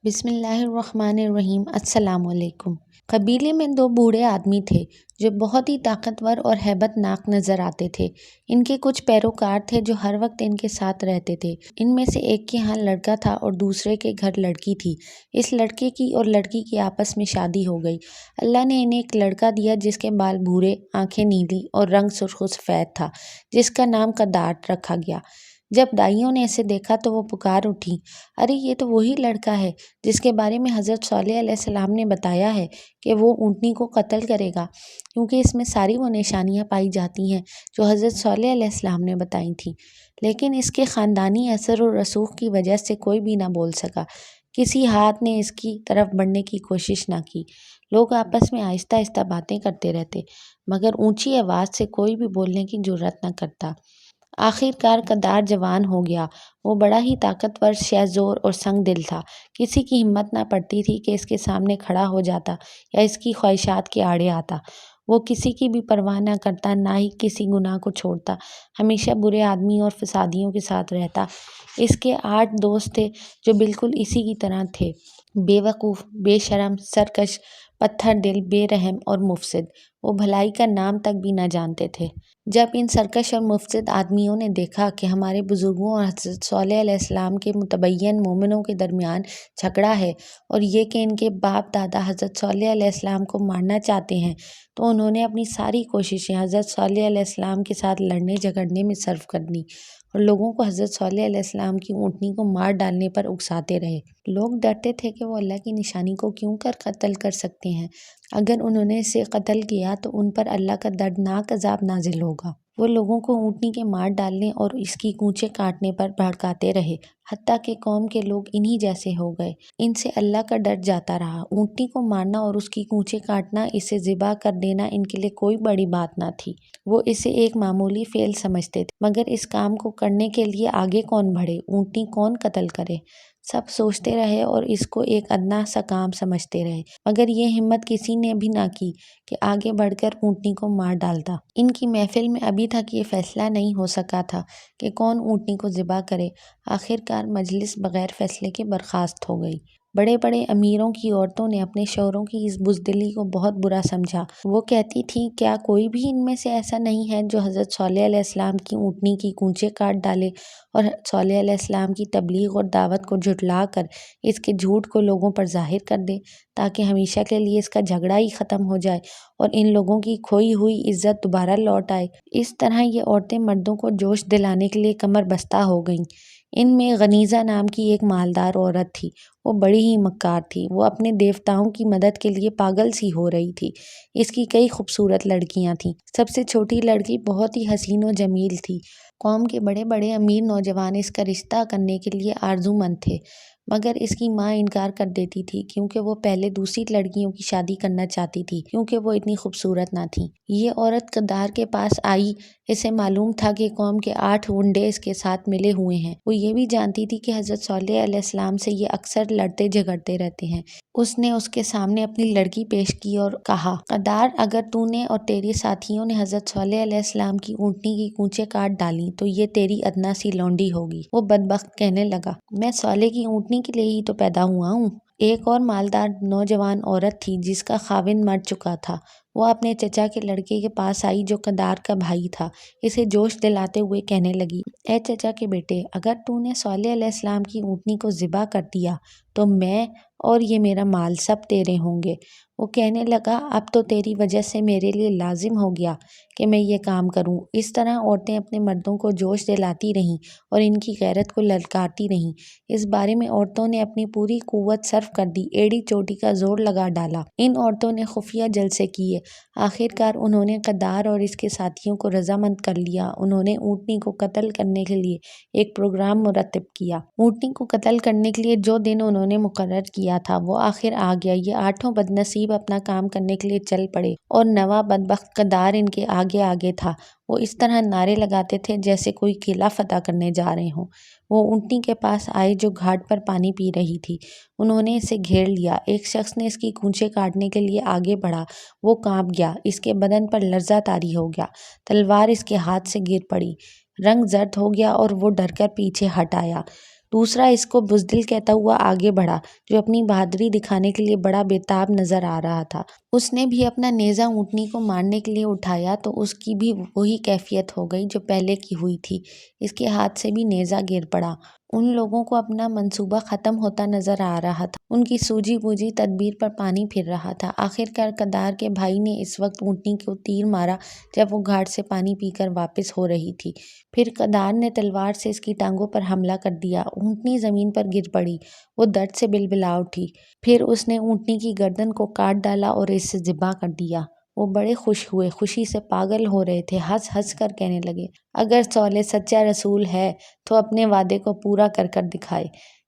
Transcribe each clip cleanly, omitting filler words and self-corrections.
بسم اللہ الرحمن الرحیم۔ السلام علیکم۔ قبیلے میں دو بوڑھے آدمی تھے جو بہت ہی طاقتور اور ہیبت ناک نظر آتے تھے۔ ان کے کچھ پیروکار تھے جو ہر وقت ان کے ساتھ رہتے تھے۔ ان میں سے ایک کے ہاں لڑکا تھا اور دوسرے کے گھر لڑکی تھی۔ اس لڑکے کی اور لڑکی کی آپس میں شادی ہو گئی۔ اللہ نے انہیں ایک لڑکا دیا جس کے بال بھورے، آنکھیں نیلی اور رنگ سرخ و سفید تھا، جس کا نام قدار رکھا گیا۔ جب دائیوں نے اسے دیکھا تو وہ پکار اٹھیں، ارے یہ تو وہی لڑکا ہے جس کے بارے میں حضرت صالح علیہ السلام نے بتایا ہے کہ وہ اونٹنی کو قتل کرے گا، کیونکہ اس میں ساری وہ نشانیاں پائی جاتی ہیں جو حضرت صالح علیہ السلام نے بتائی تھیں۔ لیکن اس کے خاندانی اثر و رسوخ کی وجہ سے کوئی بھی نہ بول سکا، کسی ہاتھ نے اس کی طرف بڑھنے کی کوشش نہ کی۔ لوگ آپس میں آہستہ آہستہ باتیں کرتے رہتے، مگر اونچی آواز سے کوئی بھی بولنے کی جرأت نہ کرتا۔ آخر کار قدار جوان ہو گیا۔ وہ بڑا ہی طاقتور، شہ زور اور سنگ دل تھا۔ کسی کی ہمت نہ پڑتی تھی کہ اس کے سامنے کھڑا ہو جاتا یا اس کی خواہشات کے آڑے آتا۔ وہ کسی کی بھی پرواہ نہ کرتا، نہ ہی کسی گناہ کو چھوڑتا، ہمیشہ برے آدمی اور فسادیوں کے ساتھ رہتا۔ اس کے 8 دوست تھے جو بالکل اسی کی طرح تھے، بے وقوف، بے شرم، سرکش، پتھر دل، بے رحم اور مفسد۔ وہ بھلائی کا نام تک بھی نہ جانتے تھے۔ جب ان سرکش اور مفسد آدمیوں نے دیکھا کہ ہمارے بزرگوں اور حضرت صالح علیہ السلام کے متبین مومنوں کے درمیان جھگڑا ہے اور یہ کہ ان کے باپ دادا حضرت صالح علیہ السلام کو مارنا چاہتے ہیں، تو انہوں نے اپنی ساری کوششیں حضرت صالح علیہ السلام کے ساتھ لڑنے جھگڑنے میں صرف کر دیں اور لوگوں کو حضرت صالح علیہ السلام کی اونٹنی کو مار ڈالنے پر اکساتے رہے۔ لوگ ڈرتے تھے کہ وہ اللہ کی نشانی کو کیوں کر قتل کر سکتے ہیں، اگر انہوں نے اسے قتل کیا تو ان پر اللہ کا دردناک عذاب نازل ہوگا۔ وہ لوگوں کو اونٹنی کے مار ڈالنے اور اس کی کونچیں کاٹنے پر بھڑکاتے رہے، حتیٰ کہ قوم کے لوگ انہی جیسے ہو گئے۔ ان سے اللہ کا ڈر جاتا رہا۔ اونٹنی کو مارنا اور اس کی کونچیں کاٹنا، اسے ذبح کر دینا ان کے لیے کوئی بڑی بات نہ تھی۔ وہ اسے ایک معمولی فعل سمجھتے تھے، مگر اس کام کو کرنے کے لیے آگے کون بڑھے، اونٹنی کون قتل کرے؟ سب سوچتے رہے اور اس کو ایک ادنا سا کام سمجھتے رہے، مگر یہ ہمت کسی نے بھی نہ کی کہ آگے بڑھ کر اونٹنی کو مار ڈالتا۔ ان کی محفل میں ابھی تک یہ فیصلہ نہیں ہو سکا تھا کہ کون اونٹنی کو ذبح کرے۔ آخر کار مجلس بغیر فیصلے کے برخاست ہو گئی۔ بڑے بڑے امیروں کی عورتوں نے اپنے شوہروں کی اس بزدلی کو بہت برا سمجھا۔ وہ کہتی تھیں، کیا کوئی بھی ان میں سے ایسا نہیں ہے جو حضرت صالح علیہ السلام کی اونٹنی کی کونچیں کاٹ ڈالے اور صالح علیہ السلام کی تبلیغ اور دعوت کو جھٹلا کر اس کے جھوٹ کو لوگوں پر ظاہر کر دے، تاکہ ہمیشہ کے لیے اس کا جھگڑا ہی ختم ہو جائے اور ان لوگوں کی کھوئی ہوئی عزت دوبارہ لوٹ آئے۔ اس طرح یہ عورتیں مردوں کو جوش دلانے کے لیے کمر بستہ ہو گئیں۔ ان میں غنیزہ نام کی ایک مالدار عورت تھی۔ وہ بڑی ہی مکار تھی۔ وہ اپنے دیوتاؤں کی مدد کے لیے پاگل سی ہو رہی تھی۔ اس کی کئی خوبصورت لڑکیاں تھیں۔ سب سے چھوٹی لڑکی بہت ہی حسین و جمیل تھی۔ قوم کے بڑے بڑے امیر نوجوان اس کا رشتہ کرنے کے لیے آرزومند تھے، مگر اس کی ماں انکار کر دیتی تھی، کیونکہ وہ پہلے دوسری لڑکیوں کی شادی کرنا چاہتی تھی، کیونکہ وہ اتنی خوبصورت نہ تھیں۔ یہ عورت قدار کے پاس آئی۔ اسے معلوم تھا کہ قوم کے 8 غنڈے اس کے ساتھ ملے ہوئے ہیں۔ وہ یہ بھی جانتی تھی کہ حضرت صالح علیہ السلام سے یہ اکثر لڑتے جھگڑتے رہتے ہیں۔ اس نے اس کے سامنے اپنی لڑکی پیش کی اور کہا، قدار، اگر تو نے اور تیرے ساتھیوں نے حضرت صالح علیہ السلام کی اونٹنی کی کونچیں کاٹ ڈالیں تو یہ تیری ادنا سی لونڈی ہوگی۔ وہ بدبخت کہنے لگا، میں صالح کی اونٹنی کے لیے ہی تو پیدا ہوا ہوں۔ ایک اور مالدار نوجوان عورت تھی جس کا خاوند مر چکا تھا۔ وہ اپنے چچا کے لڑکے کے پاس آئی جو قدار کا بھائی تھا۔ اسے جوش دلاتے ہوئے کہنے لگی، اے چچا کے بیٹے، اگر تو نے صالح علیہ السلام کی اونٹنی کو ذبح کر دیا تو میں اور یہ میرا مال سب تیرے ہوں گے۔ وہ کہنے لگا، اب تو تیری وجہ سے میرے لیے لازم ہو گیا کہ میں یہ کام کروں۔ اس طرح عورتیں اپنے مردوں کو جوش دلاتی رہیں اور ان کی غیرت کو للکارتی رہیں۔ اس بارے میں عورتوں نے اپنی پوری قوت صرف کر دی، ایڑی چوٹی کا زور لگا ڈالا۔ ان عورتوں نے خفیہ جلسے کیے۔ آخر کار انہوں نے قدار اور اس کے ساتھیوں کو رضامند کر لیا۔ انہوں نے اونٹنی کو قتل کرنے کے لیے ایک پروگرام مرتب کیا۔ اونٹنی کو قتل کرنے کے لیے جو دن انہوں نے مقرر کیا تھا وہ آخر آ گیا۔ یہ 8 بدنصیب اپنا کام کرنے کے لیے چل پڑے اور نواں بدبخت قدار ان کے آگے آگے تھا۔ وہ اس طرح نعرے لگاتے تھے جیسے کوئی قلعہ فتح کرنے جا رہے ہوں۔ وہ اونٹنی کے پاس آئے جو گھاٹ پر پانی پی رہی تھی۔ انہوں نے اسے گھیر لیا۔ ایک شخص نے اس کی کونچیں کاٹنے کے لیے آگے بڑھا۔ وہ کانپ گیا، اس کے بدن پر لرزہ طاری ہو گیا، تلوار اس کے ہاتھ سے گر پڑی، رنگ زرد ہو گیا اور وہ ڈر کر پیچھے ہٹ آیا۔ دوسرا اس کو بزدل کہتا ہوا آگے بڑھا، جو اپنی بہادری دکھانے کے لیے بڑا بےتاب نظر آ رہا تھا۔ اس نے بھی اپنا نیزہ اونٹنی کو مارنے کے لیے اٹھایا تو اس کی بھی وہی کیفیت ہو گئی جو پہلے کی ہوئی تھی، اس کے ہاتھ سے بھی نیزہ گر پڑا۔ ان لوگوں کو اپنا منصوبہ ختم ہوتا نظر آ رہا تھا، ان کی سوجھی بوجھی تدبیر پر پانی پھر رہا تھا۔ آخرکار کدار کے بھائی نے اس وقت اونٹنی کو تیر مارا جب وہ گھاٹ سے پانی پی کر واپس ہو رہی تھی۔ پھر کدار نے تلوار سے اس کی ٹانگوں پر حملہ کر دیا، اونٹنی زمین پر گر پڑی، وہ درد سے بلبلا اٹھی۔ پھر اس نے اونٹنی کی گردن کو کاٹ ڈالا اور اسے ذبح کر دیا۔ وہ بڑے خوش ہوئے، خوشی سے پاگل ہو رہے تھے، ہنس ہنس کر کہنے لگے، اگر صالح سچا رسول ہے تو اپنے وعدے کو پورا کر کر دکھائے۔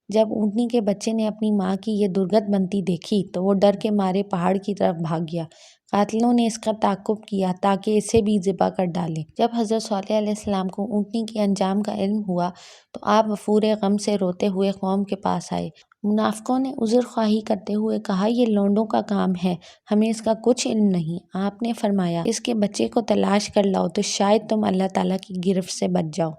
جب اونٹنی کے بچے نے اپنی ماں کی یہ درگت بنتی دیکھی تو وہ ڈر کے مارے پہاڑ کی طرف بھاگ گیا۔ قاتلوں نے اس کا تعاقب کیا تاکہ اسے بھی ذبح کر ڈالیں۔ جب حضرت صالح علیہ السلام کو اونٹنی کے انجام کا علم ہوا تو آپ وفور غم سے روتے ہوئے قوم کے پاس آئے۔ منافقوں نے عذر خواہی کرتے ہوئے کہا، یہ لونڈوں کا کام ہے، ہمیں اس کا کچھ علم نہیں۔ آپ نے فرمایا، اس کے بچے کو تلاش کر لاؤ تو شاید تم اللہ تعالیٰ کی گرفت سے بچ جاؤ۔